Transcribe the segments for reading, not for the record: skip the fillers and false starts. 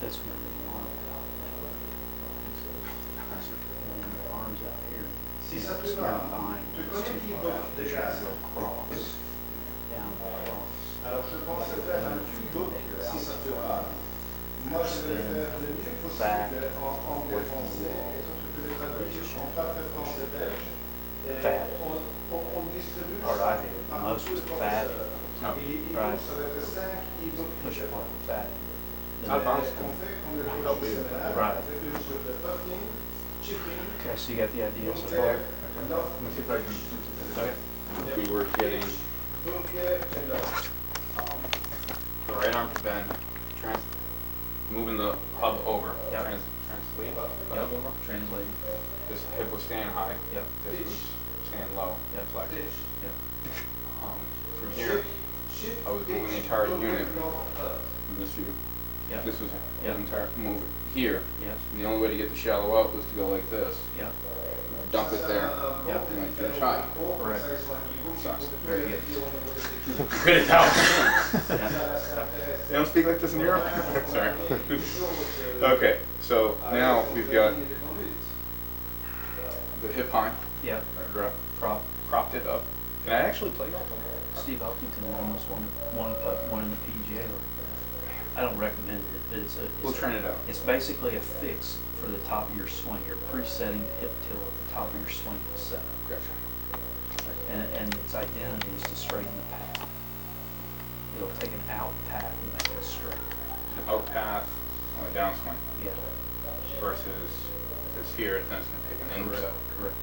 That's when the arm out. And then the arms out here. Si You ça know, te it's va, not behind, tu it's connais too qui far out. book There's déjà? a little cross, down across. Alors je pensais faire un petit book si ça te va. Moi je vais faire le mieux possible en anglais-français et toi tu peux le traduire en parfait français-belge. On distribue Or I do, par most tous les fat. professeurs. Et Right. ça va être 5 e-books Push it différents. like fat. On fait comme le coach du séminaire, Right. on fait une sur le puffing, chipping, Okay, so you got the idea so far? bunker, Let's see if I can. Okay. We were getting bunker and lock. the right arm to bend, moving the hub over, Yep. translate the Yep. hub over. Translating. This hip was staying high. Yep. This was staying low. Yep. Flex. Pitch. Yep. From here, I was moving the entire unit Up. in this view. Yep. This was Yep. the entire move it here. Yes. And the only way to get the shallow out was to go like this. Yep. Dump it there. Yep. And then finish high. Correct. Sucks. Very good. Good as hell. Yeah. They don't speak like this in Europe? Sorry. Okay, so now we've got the hip high. Yep. Propped it up. Can I actually play golf? Steve Elkington almost won in the PGA like that. I don't recommend it, but We'll train it out. it's basically a fix for the top of your swing. You're presetting the hip tilt at the top of your swing set. Gotcha. And its identity is to straighten the path. It'll take an out path and make it straight. An out path on a downswing Yeah. versus if it's here, then it's going to take an inset. Correct.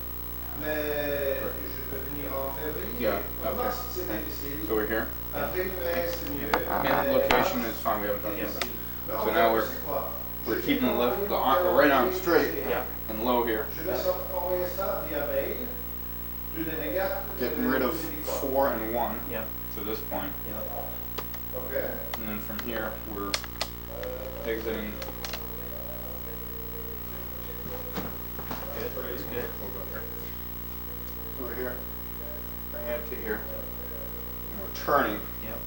Mais je peux venir en février. Yeah, En okay. mars, c'est difficile. So we're here. Avril, mai, c'est mieux. And location is fine. We haven't talked Yeah. about that. Mais en So now fait, c'est quoi? We're keeping the right arm straight Yeah. and low here. Je vais envoyer ça via mail. Tu les regardes. Getting rid of 4 and 1 Yep. to this point. Yep. Okay. And then from here, we're exiting. Good. That's good. We'll go here. So we're here. Bring it to here. And we're turning Yep.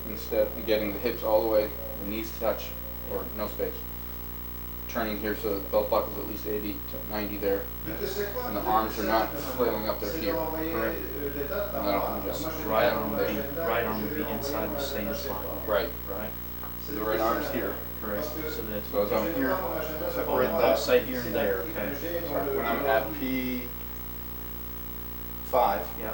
instead of getting the hips all the way, the knees touch, or no space. Turning here so the belt buckle is at least 80 to 90 there. And the arms are not flailing up their here. Correct. And that'll adjust. Right arm would be inside the stance line. Right. Right. The right arm's here. Correct. So that's Goes on here. Separate I'll that. say here and there. Okay. Sorry, when I'm at P5, Yeah.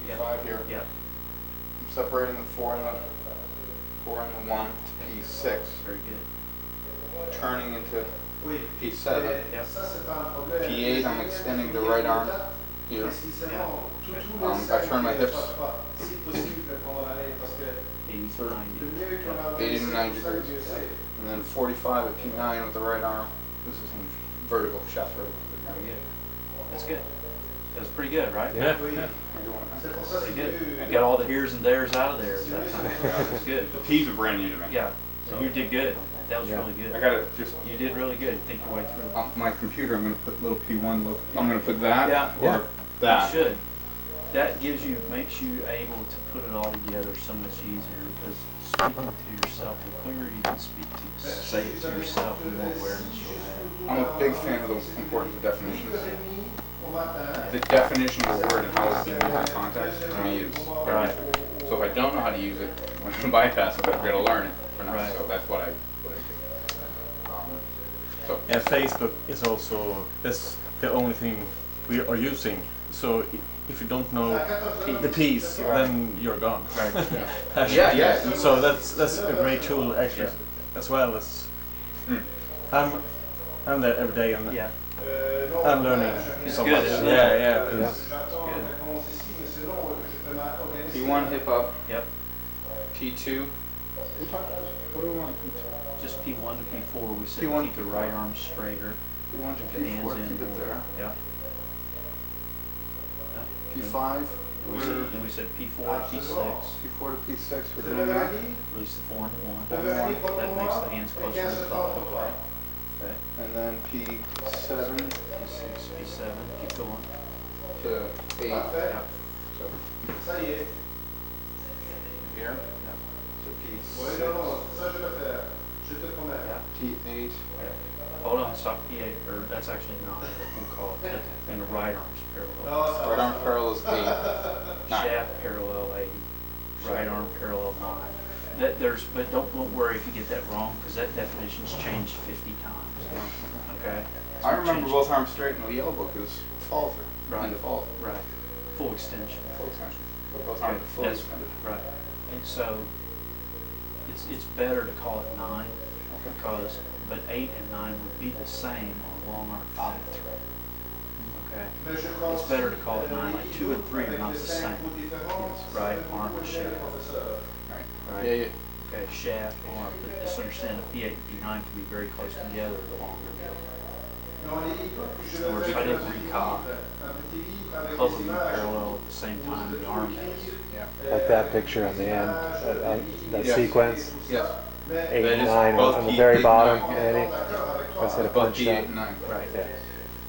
Yeah. P5 here, Yeah. I'm separating the 4 and the 1 to P6, Very good. turning into Oui. P7. Yep. Ça, c'est pas un problème. P8, I'm extending the right arm here. I turn my hips. Si possible pendant l'année, parce que 80, Sure. 90. le mieux qu'on a 80 to 90 c'est ça que degrees. Dieu sait. And then 45 at P9 with the right arm. This is in vertical, shaft vertical. Very good. That's good. That's pretty good, right? Yeah. Oui. You're doing it. C'est pour ça que Pretty good. Dieu- You got all the here's and there's out of there. at that time. That's good. The P's are brand new to me. Yeah. So you did good. That was Yeah. really good. I gotta just, You did really good. Think your way through. on my computer, I'm gonna put little P1, I'm gonna put that, Yeah. or Yeah. that. You should. That makes you able to put it all together so much easier because speaking to yourself, the clearer you can say it to yourself, the more awareness you'll have. I'm a big fan of the importance of definitions. Au matin. The definition of a word and how it's being used in context to me is Right. so if I don't know how to use it, I'm gonna bypass it, but I'm gonna learn it for now. Right. So that's what I do. So And Facebook is also, that's the only thing we are using. So if you don't know the piece, then you're gone. Right. yeah. So that's a great tool actually, as well as I'm there every day and Yeah. I'm learning It's so good, much. isn't it? Yeah. J'attends la réponse ici, mais sinon, je peux m'organiser. P1 hip up, Yep. P2. What do we want P2? Just P1 to P4, we said P1 keep the right arm straighter. P1 to Keep the hands P4, in. keep it there. Yeah. P5, Then we said P4 to P6. P4 to P6, we're C'est doing le that. lundi. Release the 4 and the 1. Le lundi pour That makes moi, the hands et closer to 15 the septembre bottom. pour toi. Okay. And then P7 P6, P7, keep going. to 8. Parfait. Yep. So Ça y est. here Yep. to Oui, P6. non, ça je vais faire. P8. Hold on, stop P8, or that's actually 9, we'll call it, and the right arm's parallel. Right arm parallel is 8. 9. Shaft parallel 8, right arm parallel 9. But don't worry if you get that wrong, because that definition's changed 50 times. Okay? So I remember changed- both arms straight in the yellow book is follow through. Right. And the follow through. Right. Full extension. Full extension. But both arms are fully That's- extended. Right. And so it's better to call it 9 Okay. but 8 and 9 would be the same on long arm follow through. Okay? It's better to call it 9, like 2 and 3 are not the same. Right arm and shaft. Right. Right? Yeah, yeah. Okay, shaft, arm, but just understand that P8 and P9 can be very close together the longer you go. Or if I didn't recop, the club would be parallel at the same time the arm is. Yeah. Like that picture on the end, that Yes. sequence, Yes. 8 That and is 9 both on the P8 very and bottom, 9, yeah. Eddie. Let's hit a Both punch P8 shot. and 9. Right. Yeah.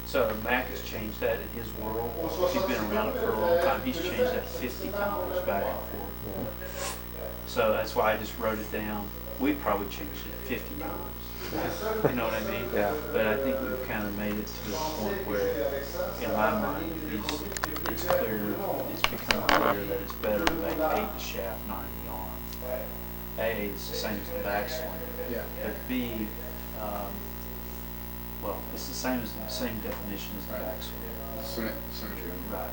So Mac has changed that in his world. If he's been around it for a long time, he's changed that 50 times back and forth. Yeah. So that's why I just wrote it down. We probably changed it 50 times. You know what I mean? Yeah. But I think we've kind of made it to the point where, in my mind, it's clear, it's become clear that it's better to make 8 the shaft, 9 the arm. A is the same as the backswing. Yeah. But B, well, it's the same definition as the Right. backswing. Symmetry. Right.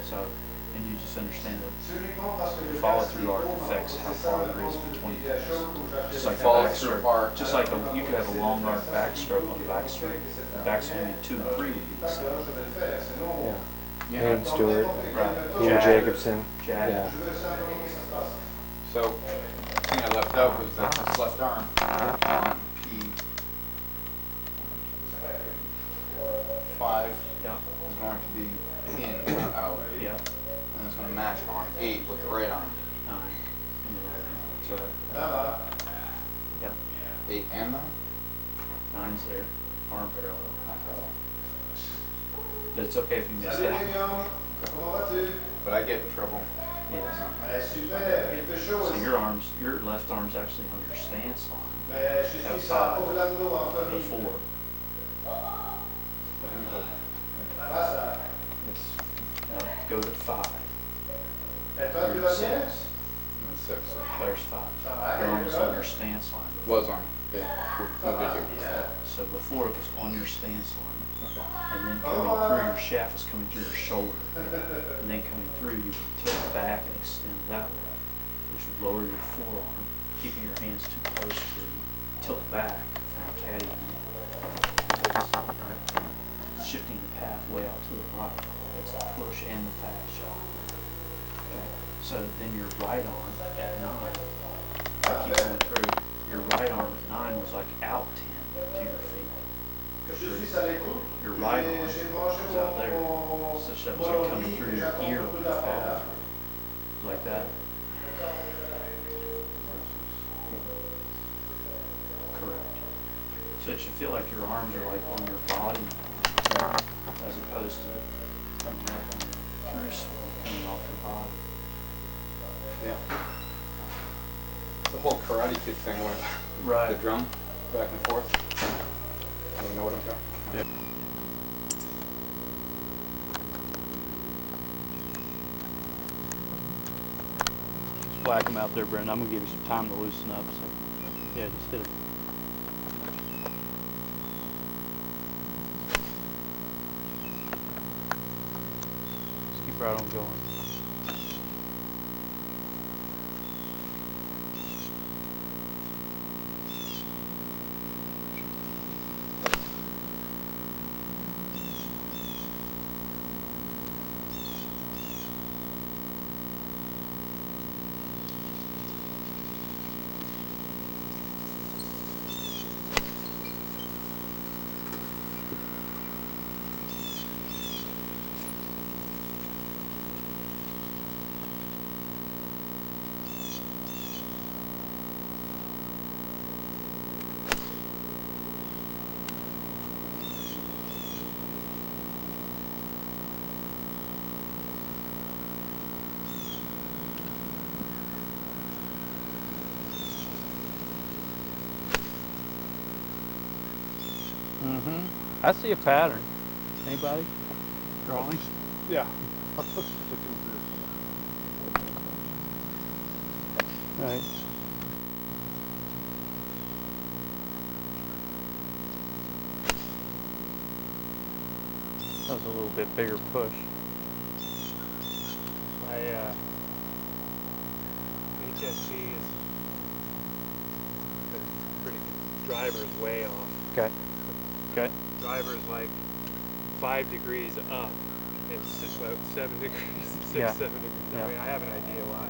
So, and you just understand that follow through arc affects how far there is between things. Just like Follow the through backstroke. arc. Just like you could have a long arc backstroke on the backstroke. Backswing in 2 and 3 would be the same. Yeah. Yeah. Aaron Stewart, Right. Peter Jacobson. Jack. Yeah. So, the thing I left out was that this left arm on P5 Yeah. is going to be in, not out. Yeah. And it's going to match on 8 with the right arm. 9. So, yeah. 8 and 9? 9's there. Arm parallel. Not parallel. But it's okay if you miss that. But I get in trouble. Yes. No. So your left arm's actually on your stance line. At 5. The 4. It's Now go to 5. Toi, You're at 6. 6. There's 5. Your arm was on your stance line. Was on. Yeah. Moved it here. So before it was on your stance line. Okay. And then coming through, your shaft was coming through your shoulder. And then coming through, you would tilt back and extend that way, which would lower your forearm, keeping your hands too close to tilt back from a caddy. Right? Shifting the path way out to the right. That's the push and the fast shot. Okay. So then your right arm at 9, keep going through, your right arm at 9 was like out 10 to your feet. Go through. Your right arm was out there, such that it was like coming through your ear when you fall. It was like that. Correct. So it should feel like your arms are like on your body, as opposed to coming up on your wrist, coming off your body. Yeah. The whole Karate Kid thing with Right. the drum back and forth. You know what I'm talking? Yeah. Just whack them out there, Brendan. I'm gonna give you some time to loosen up. So, yeah, just hit it. Just keep right on going. Mm-hmm. I see a pattern. Anybody? Drawings? Yeah. Right. That was a little bit bigger push. My HSP is pretty good. Driver's way off. Okay. Okay. Driver's like 5 degrees up and about 7 degrees, 6, Yeah. 7 degrees. Yeah. I mean, I have an idea why.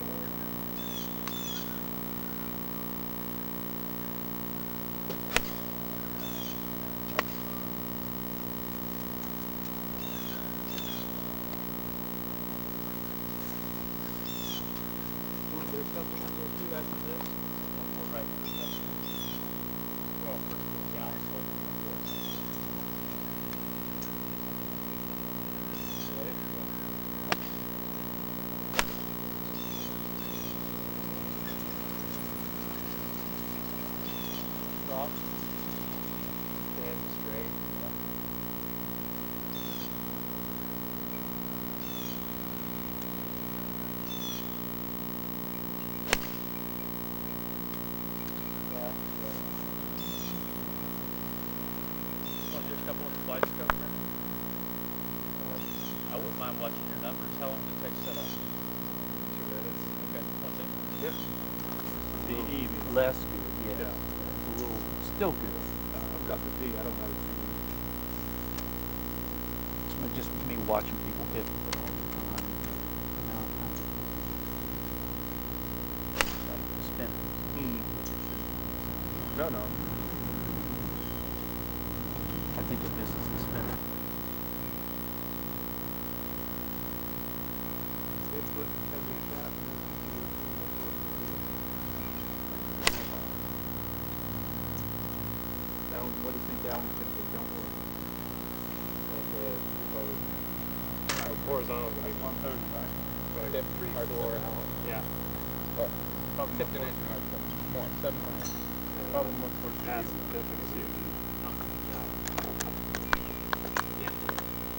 Stand straight. Want to do a couple of flights, go, Brendan? I wouldn't mind watching your numbers. How long does it take to set up? 2 minutes. Okay, that's it. Yeah. The less good, yeah. Yeah. It's a little, still good. I've got the D. I don't know the It's just me watching people hit it all the time. Like spinning. No, no. I think it misses the spinner. What do you think that one's going to be? Don't worry. Horizontal going to be 130, right? Like 3, 4 out. Yeah. Probably Tipped an inch more, 7 points. Probably more towards past definitely.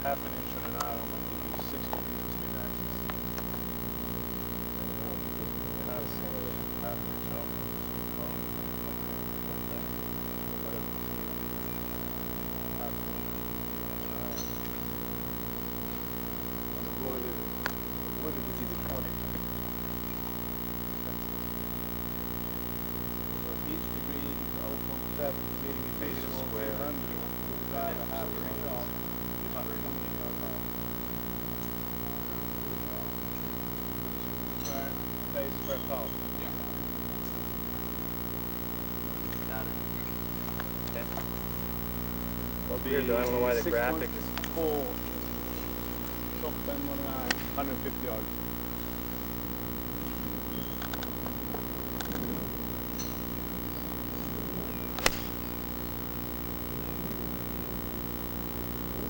Half an inch on an eye, I'm going to give you 6 degrees between axes. And I was half an inch off. Square column. Yeah. Well, weird, I don't know why the graphic is full. Something 150 yards.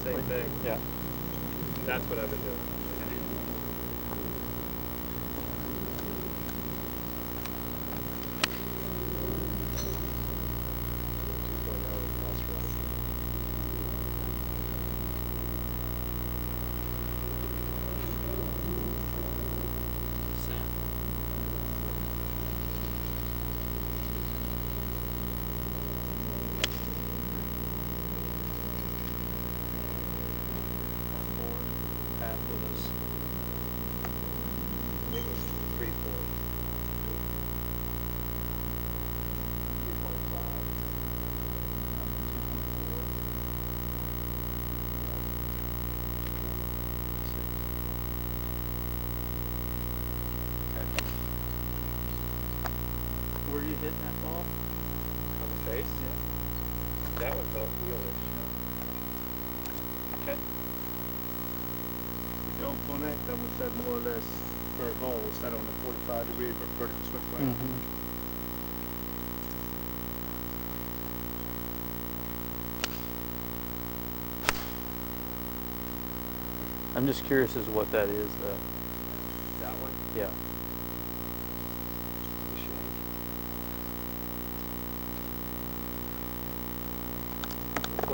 Same thing. Yeah. That's what I've been doing. Where are you hitting that ball? On the face? Yeah. That one felt heelish. Okay. If you don't connect, I would set more or less for a bowl, set on a 45-degree vertical switch plane. I'm just curious as to what that is, though. That one? Yeah.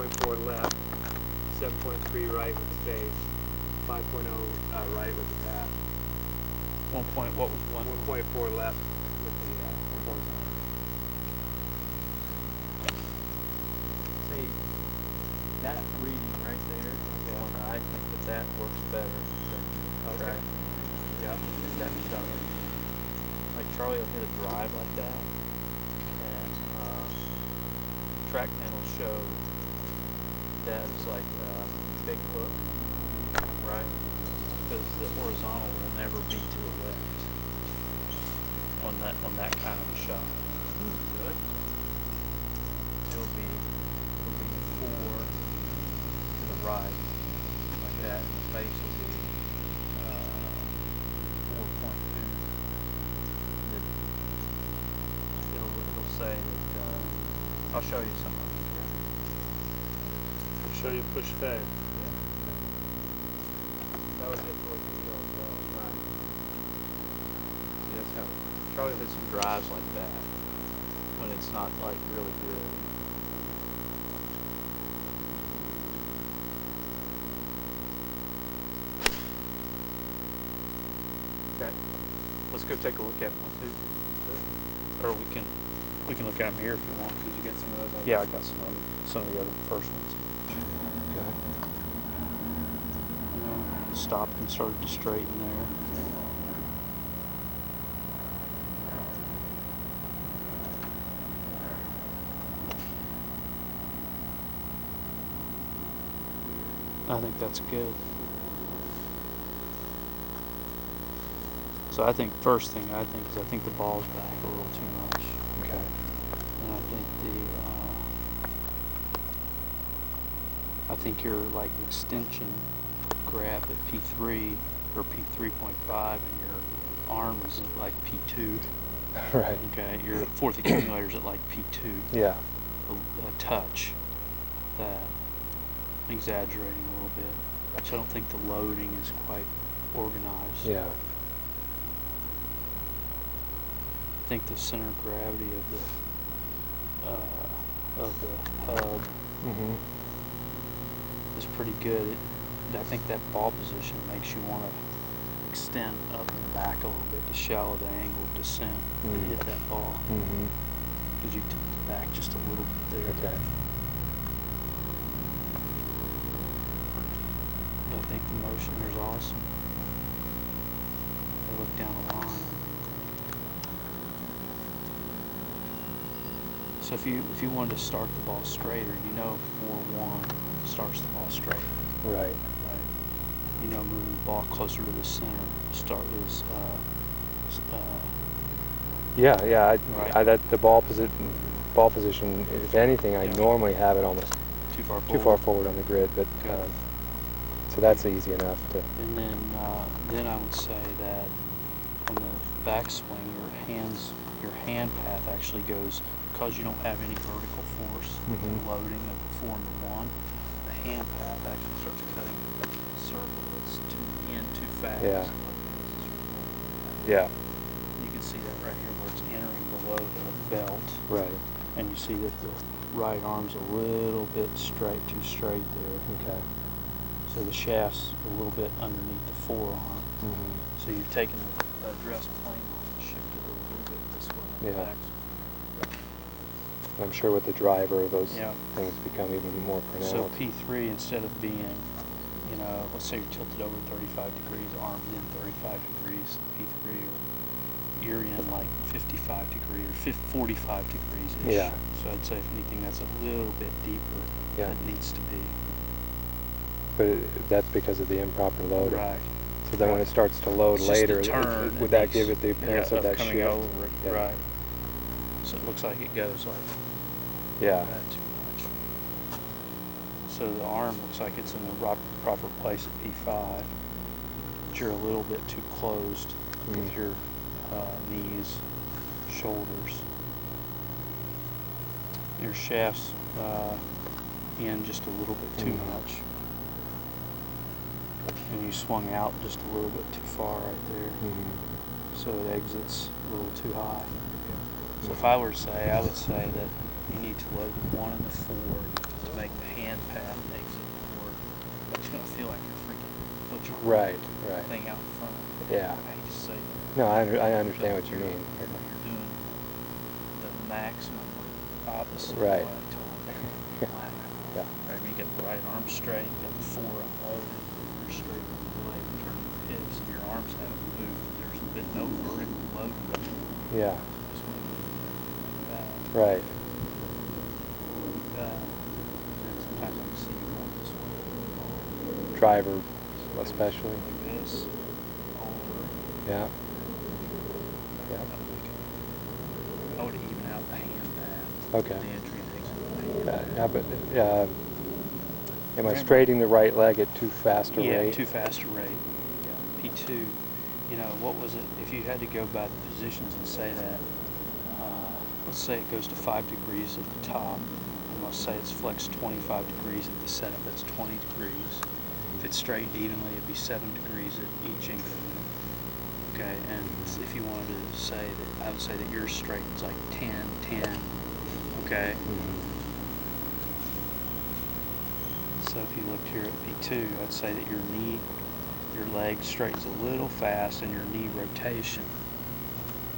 1.4 left, 7.3 right with the face, 5.0 right with the path. 1 point, what was 1? 1.4 left with the horizontal. See, that reading right there, I think that works better than track. Yeah, that showing. Like Charlie will hit a drive like that, and track panels show that as like a big hook, right? Because the horizontal will never be to the left on that kind of a shot. Good. It'll be 4 to the right, like that. The face will be 4.2. It'll say that. I'll show you some of it. I'll show you push fade. That was it for the deal as well. Right. See, that's how Charlie hits some drives like that when it's not like really good. Okay. Let's go take a look at them, or we can look at them here if you want. Did you get some of those? Yeah, I got some of the other first ones. Okay. Stopped and started to straighten there. I think that's good. So I think first thing I think the ball's back a little too much. Okay. And I think your like extension grab at P3 or P3.5 and your arm is at like P2. Right. Okay. Your fourth accumulator's at like P2. Yeah. A touch. That exaggerating a little bit. So I don't think the loading is quite organized. Yeah. I think the center of gravity of the hub is pretty good. I think that ball position makes you want to extend up and back a little bit to shallow the angle of descent and hit that ball. Because you tilt it back just a little bit there. Okay. I think the motion there is awesome. I look down the line. So if you wanted to start the ball straighter, 4-1 starts the ball straight. Right. Moving the ball closer to the center Yeah. Right. That the ball position. If anything, I normally have it almost too far forward on the grid, but so that's easy enough to. And then I would say that on the backswing, your hand path actually goes, because you don't have any vertical force, the loading of the 4 and the 1, the hand path actually starts cutting the circle. It's too fast. Yeah. Yeah. You can see that right here where it's entering below the belt. Right. And you see that the right arm's a little bit too straight there. Okay. So the shaft's a little bit underneath the forearm. So you've taken the dress plane on and shifted it a little bit this way. Yeah. Back. I'm sure with the driver, those Yeah. things become even more pronounced. So P3, instead of being, let's say you're tilted over 35 degrees, arms in 35 degrees, P3, or you're in like 55 degrees or 45 degrees-ish. Yeah. So I'd say if anything, that's a little bit deeper than it needs to be. But that's because of the improper loading. Right. So then when it starts to load It's just later, the turn would that give it the appearance of that coming shift? over it, Yeah. right. So it looks like it goes like Yeah. that too much. So the arm looks like it's in the proper place at P5, but you're a little bit too closed with your knees, shoulders. Your shaft's in just a little bit too much. And you swung out just a little bit too far right there. So it exits a little too high. So if I were to say, I would say that you need to load the 1 and the 4 to make the hand path exit more, it's gonna feel like you're freaking put your Right. thing out in front. Yeah. I hate to say that. No, I understand what you mean. You're doing the maximum opposite Right. of what I told you. Yeah. Right, you get the right arm straight, you got the forearm loaded, you're straight with the leg, turning your hips, and your arms haven't moved. There's been no vertical loading. Yeah. Just moving like that, Right. like that. And sometimes I can see you going this way. Driver, especially. Like this, over. Yeah. Yeah. I would even out the hand path. Okay. The entry and exit. Yeah, but am I straightening the right leg at too fast a rate? Yeah, too fast a rate. Yeah, P2. You know, what was it? If you had to go by the positions and say that, let's say it goes to 5 degrees at the top, and let's say it's flexed 25 degrees at the setup, that's 20 degrees. If it's straightened evenly, it'd be 7 degrees at each increment. Okay, and if you wanted to say that, I would say that yours straightens like 10, 10, okay? So if you looked here at P2, I'd say that your knee, your leg straightens a little fast, and your knee rotation,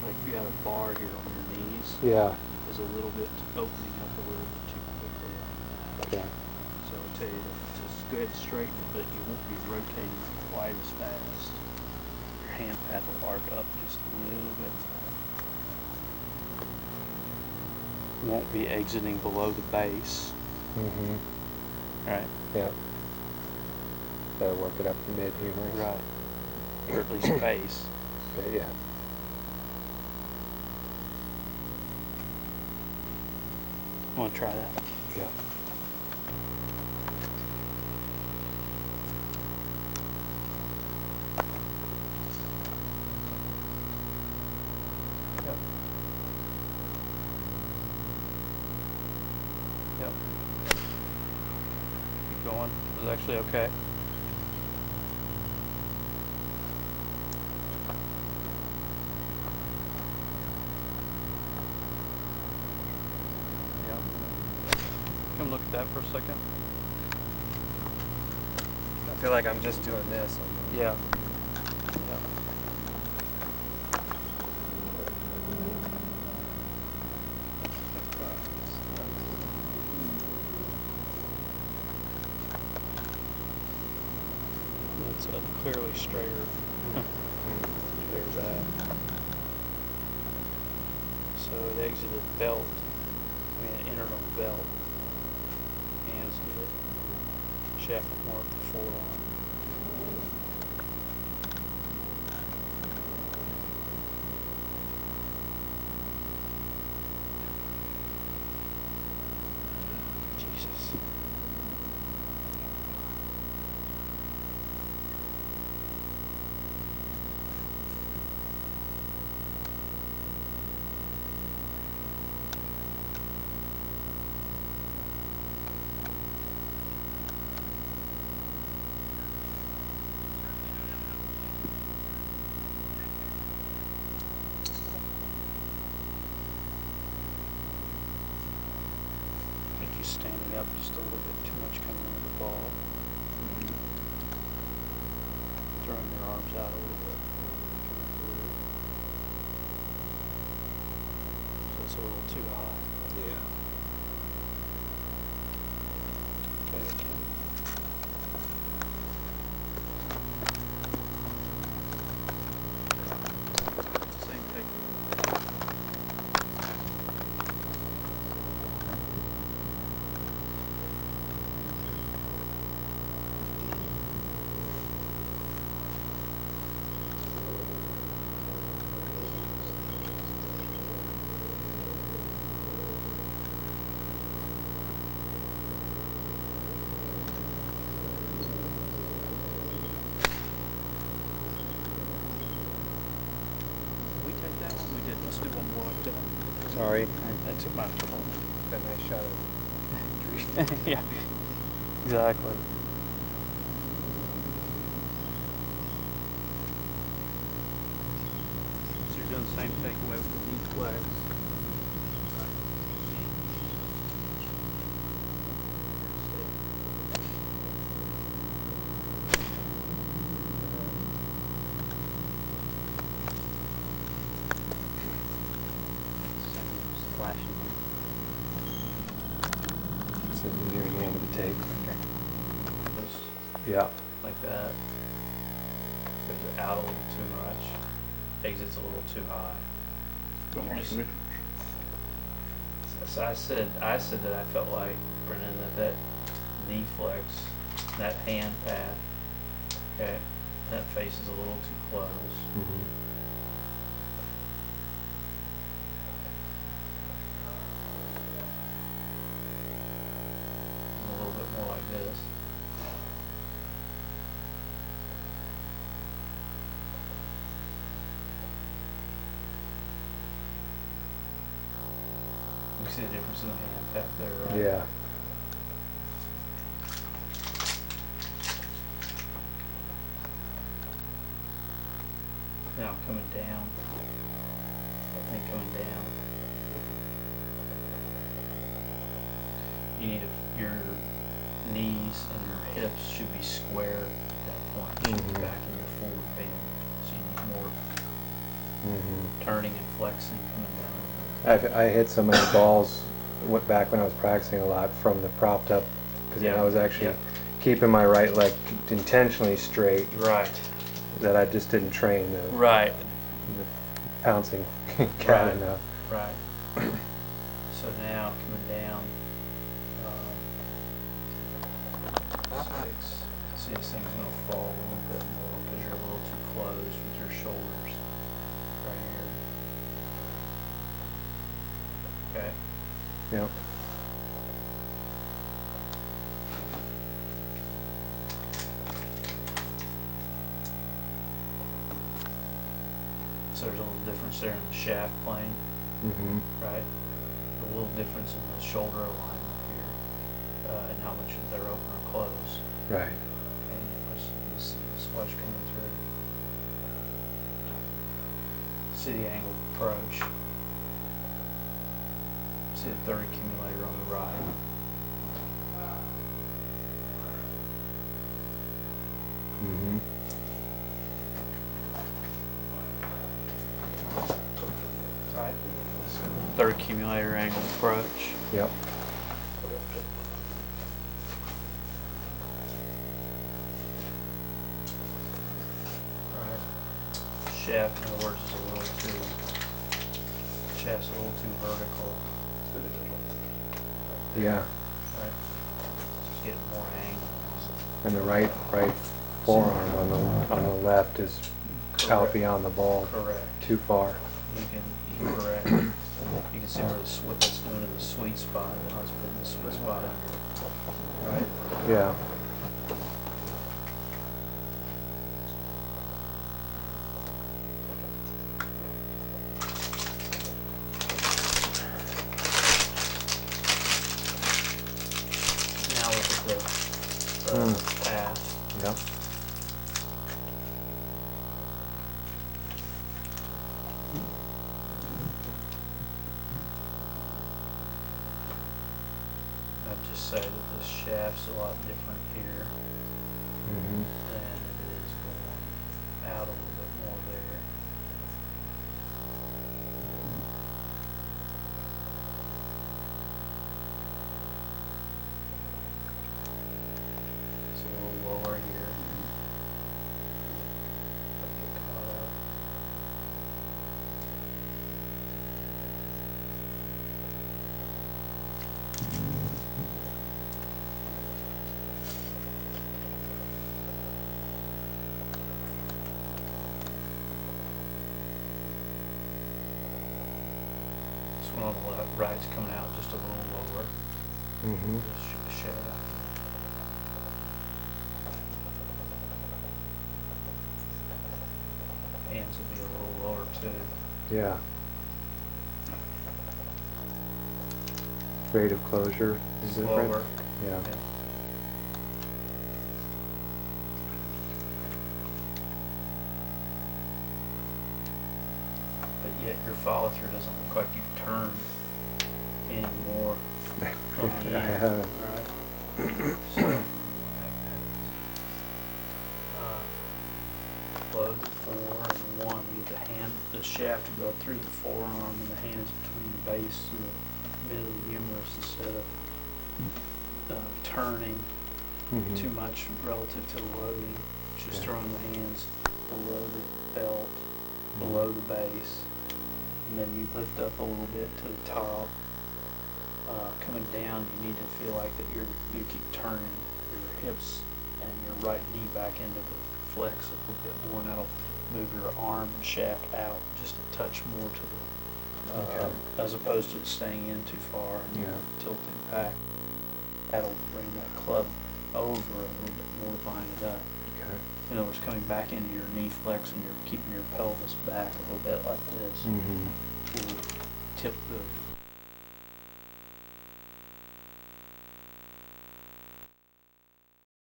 like if you had a bar here on your knees, Yeah. is a little bit opening up a little bit too quickly. Okay. So I'll tell you to just go ahead and straighten it, but you won't be rotating quite as fast. Your hand path will arc up just a little bit. You won't be exiting below the base. Mm-hmm. Right. Yeah. So work it up to mid-humerus. Right. Or at least base. Okay, yeah. Want to try that? Yeah. Yep. Yep. Keep going. It was actually okay. Yep. Come look at that for a second. I feel like I'm just doing this. Yeah. Yep. It's clearly straighter. Clear that. So it exited belt. I mean, it entered on belt. Hands did. Shaft went more up the forearm. Jesus. I think he's standing up just a little bit too much coming into the ball. Throwing your arms out a little bit. Coming through. So it's a little too high. Yeah. Okay, okay. Same thing. We take that one. We did. Let's do one more like that. Sorry. That took my phone. Got a nice shot of Yeah. Exactly. So you're doing the same takeaway with the knee flex. flashing Sitting near the end of the tape. Just Yeah. like that. Goes out a little too much. Exits a little too high. Don't You're want just- to meet. So I said that I felt like, Brennan, that knee flex, that hand pad, okay, that face is a little too close. Mm-hmm. A little bit more like this. You see the difference in the hand tap there, right? Yeah. Now coming down. I think coming down. You need your knees and your hips should be square at that point. You should be Mhm. back in your forward bend. So you need more Mm-hmm. turning and flexing coming down. I hit some of the balls back when I was practicing a lot from the propped up, because Yeah. I was actually Yeah. keeping my right leg intentionally straight, Right. that I just didn't train the Right. pouncing cat Right. enough. Right. So now coming down. 6. See, this thing's gonna fall a little bit more because you're a little too close with your shoulders right here. Okay. Yep. So there's a little difference there in the shaft plane, Mm-hmm. right? A little difference in the shoulder alignment here, and how much they're open or close. Right. Okay, this switch coming through. See the angle approach. See the third accumulator on the right. Mm-hmm. Right. Third accumulator angle approach. Yep. Right. Shaft, in other words, is a little too. Shaft's a little too vertical. Yeah. Right. Just get more angle. And the right forearm on the left is out Correct. beyond the ball, Correct. too far. You correct. You can see where what that's doing in the sweet spot, and how it's putting the sweet spot under. Right? Yeah. Now look at the path. Yep. I'd just say that this shaft's a lot different here Mm-hmm. than it is going out a little bit more there. It's a little lower here. Get caught up. This one on the left, right's coming out just a little lower. Mm-hmm. The shaft. Hands will be a little lower too. Yeah. Rate of closure is different. Slower. Yeah. But yet your follow through doesn't look like you've turned anymore from the I end. haven't. Right. So, load the 4 and 1. You get the shaft to go through the forearm and the hands between the base to the mid of the humerus instead of turning Mhm. too much relative to the loading. Just Yeah. throwing the hands below the belt, below the base, and then you lift up a little bit to the top. Coming down, you need to feel like that you keep turning your hips and your right knee back into the flex a little bit more, and that'll move your arm shaft out just a touch more to the, Okay. as opposed to staying in too far and Yeah. tilting back. That'll bring that club over a little bit more to line it up. Okay. In other words, coming back into your knee flex and you're keeping your pelvis back a little bit like this. Mhm. Will tip the